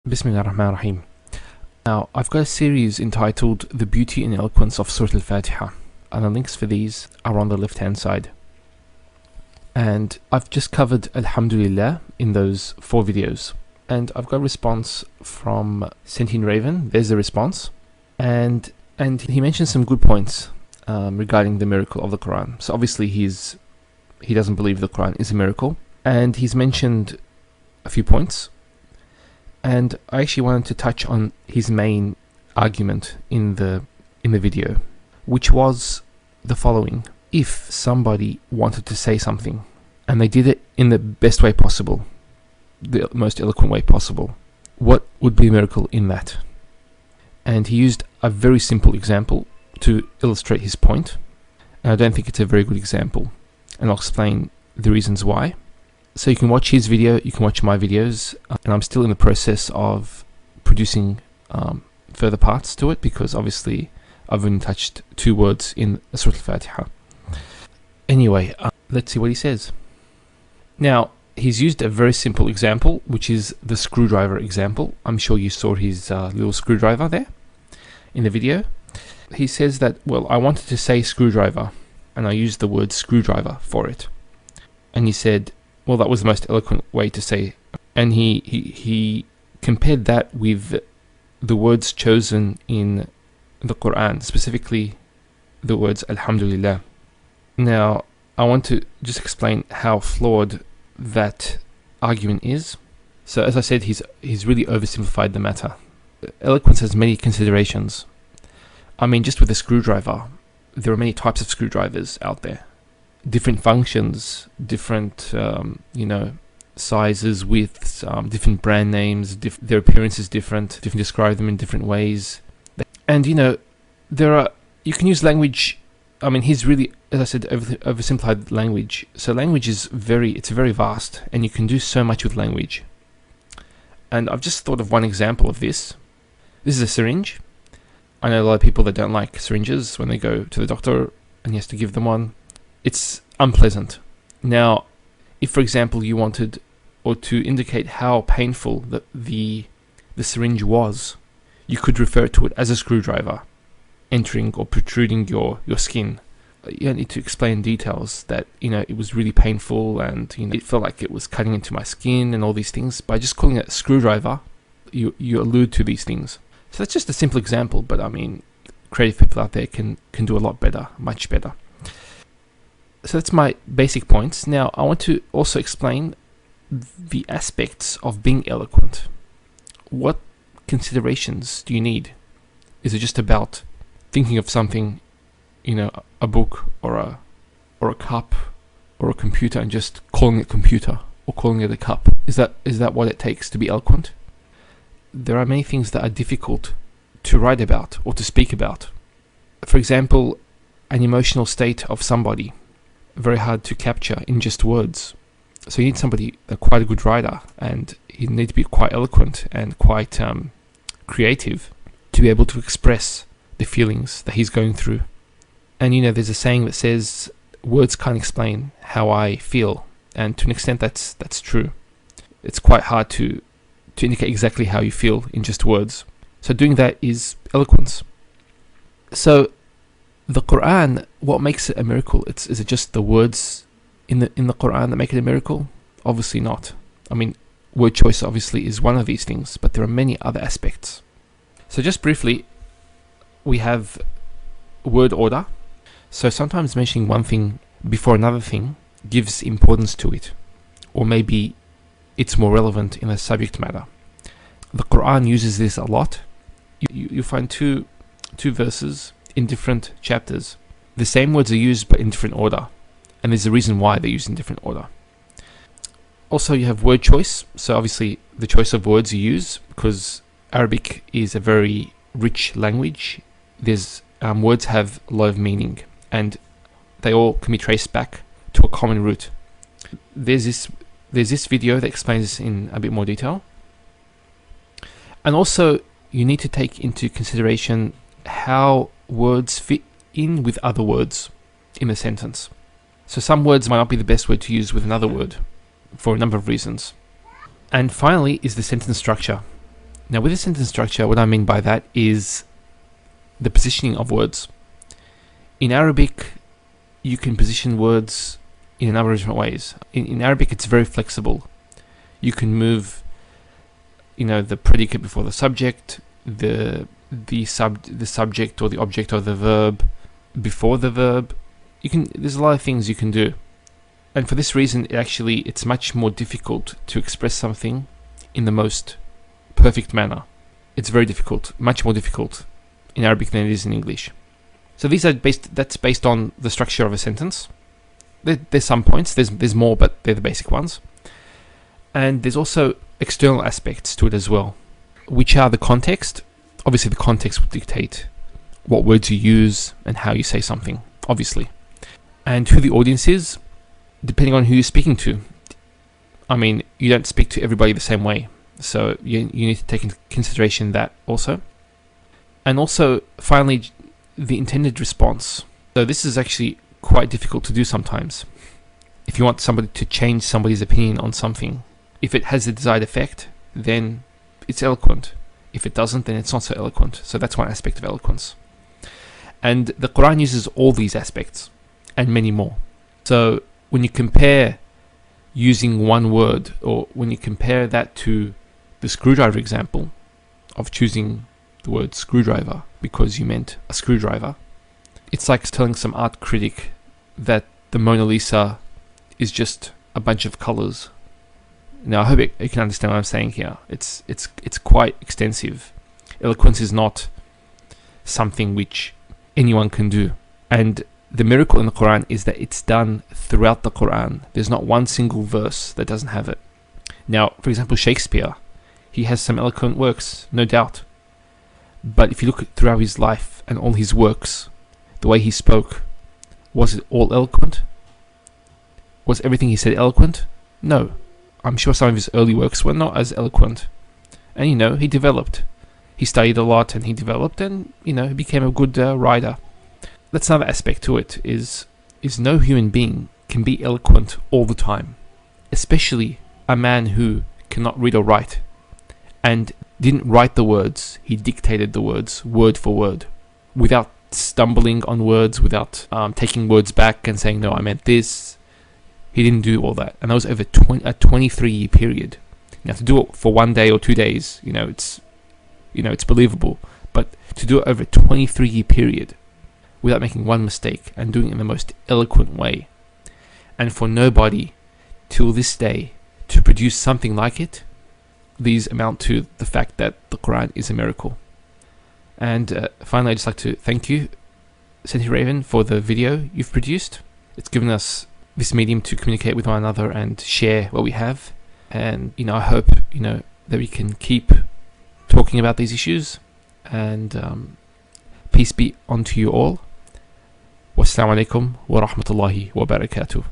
Bismillahirrahmanirrahim. Now, I've got a series entitled The Beauty and Eloquence of Surat Al-Fatiha, and the links for these are on the left-hand side. And I've just covered Alhamdulillah in those 4 videos. And I've got a response from SentientRaven. There's a response. And he mentioned some good points regarding the miracle of the Quran. So obviously he doesn't believe the Quran is a miracle. And he's mentioned a few points. And I actually wanted to touch on his main argument in the video, which was the following. If somebody wanted to say something and they did it in the best way possible, the most eloquent way possible, what would be a miracle in that? And he used a very simple example to illustrate his point. And I don't think it's a very good example, and I'll explain the reasons why. So you can watch his video, you can watch my videos, and I'm still in the process of producing further parts to it, because obviously I've only touched 2 words in Surat Al-Fatiha. Anyway, let's see what he says. Now, he's used a very simple example, which is the screwdriver example. I'm sure you saw his little screwdriver there in the video. He says that, well, I wanted to say screwdriver, and I used the word screwdriver for it. And he said, well, that was the most eloquent way to say. And he compared that with the words chosen in the Quran, specifically the words Alhamdulillah. Now, I want to just explain how flawed that argument is. So, as I said, he's really oversimplified the matter. Eloquence has many considerations. I mean, just with a screwdriver, there are many types of screwdrivers out there. Different functions, different sizes, widths, different brand names, their appearance is different. You can describe them in different ways. And you can use language. I mean, he's really, as I said, oversimplified language. So language is very vast, and you can do so much with language. And I've just thought of one example of this. This is a syringe. I know a lot of people that don't like syringes when they go to the doctor and he has to give them one. It's unpleasant. Now, if, for example, you wanted or to indicate how painful the syringe was, you could refer to it as a screwdriver entering or protruding your skin. You don't need to explain details that, it was really painful and, it felt like it was cutting into my skin and all these things. By just calling it a screwdriver, you allude to these things. So that's just a simple example, but I mean, creative people out there can do a lot better, much better. So that's my basic points. Now, I want to also explain the aspects of being eloquent. What considerations do you need? Is it just about thinking of something, a book or a cup or a computer, and just calling it computer or calling it a cup? Is that what it takes to be eloquent? There are many things that are difficult to write about or to speak about. For example, an emotional state of somebody. Very hard to capture in just words. So you need somebody, quite a good writer, and you need to be quite eloquent and quite creative to be able to express the feelings that he's going through. And there's a saying that says, words can't explain how I feel, and to an extent that's true. It's quite hard to indicate exactly how you feel in just words. So doing that is eloquence. So the Quran, what makes it a miracle? Is it just the words in the Quran that make it a miracle? Obviously not. I mean, word choice obviously is one of these things, but there are many other aspects. So just briefly, we have word order. So sometimes mentioning one thing before another thing gives importance to it, or maybe it's more relevant in the subject matter. The Quran uses this a lot. You find two verses in different chapters. The same words are used but in different order, and there's a reason why they're used in different order. Also, you have word choice. So obviously the choice of words you use, because Arabic is a very rich language. There's words have a lot of meaning, and they all can be traced back to a common root. There's this video that explains this in a bit more detail. And also you need to take into consideration how words fit in with other words in a sentence. So some words might not be the best word to use with another word for a number of reasons. And finally is the sentence structure. Now, with a sentence structure, what I mean by that is the positioning of words. In Arabic, you can position words in a number of different ways. In Arabic, it's very flexible. You can move, the predicate before the subject, the subject or the object of the verb before the verb. There's a lot of things you can do. And for this reason, it's much more difficult to express something in the most perfect manner. It's very difficult, much more difficult in Arabic than it is in English. So that's based on the structure of a sentence. There's some points, there's more, but they're the basic ones. And there's also external aspects to it as well, which are the context. Obviously, the context will dictate what words you use and how you say something, obviously. And who the audience is, depending on who you're speaking to. I mean, you don't speak to everybody the same way, so you need to take into consideration that also. And also, finally, the intended response. So this is actually quite difficult to do sometimes. If you want somebody to change somebody's opinion on something, if it has the desired effect, then it's eloquent. If it doesn't, then it's not so eloquent. So that's one aspect of eloquence. And the Quran uses all these aspects and many more. So when you compare using one word, or when you compare that to the screwdriver example of choosing the word screwdriver because you meant a screwdriver, it's like telling some art critic that the Mona Lisa is just a bunch of colors. Now, I hope you can understand what I'm saying here. It's quite extensive. Eloquence is not something which anyone can do. And the miracle in the Quran is that it's done throughout the Quran. There's not one single verse that doesn't have it. Now, for example, Shakespeare, he has some eloquent works, no doubt. But if you look throughout his life and all his works, the way he spoke, was it all eloquent? Was everything he said eloquent? No. I'm sure some of his early works were not as eloquent. And he developed. He studied a lot and he developed, and he became a good writer. That's another aspect to it, is no human being can be eloquent all the time. Especially a man who cannot read or write and didn't write the words, he dictated the words word for word, without stumbling on words, without taking words back and saying, no, I meant this. He didn't do all that, and that was over a 23-year period. Now, to do it for 1 day or 2 days, it's believable. But to do it over a 23-year period without making one mistake and doing it in the most eloquent way, and for nobody till this day to produce something like it, these amount to the fact that the Quran is a miracle. And finally, I'd just like to thank you, SentientRaven, for the video you've produced. It's given us this medium to communicate with one another and share what we have. And I hope that we can keep talking about these issues. And peace be unto you all. Wassalamu alaikum wa rahmatullahi wa barakatuh.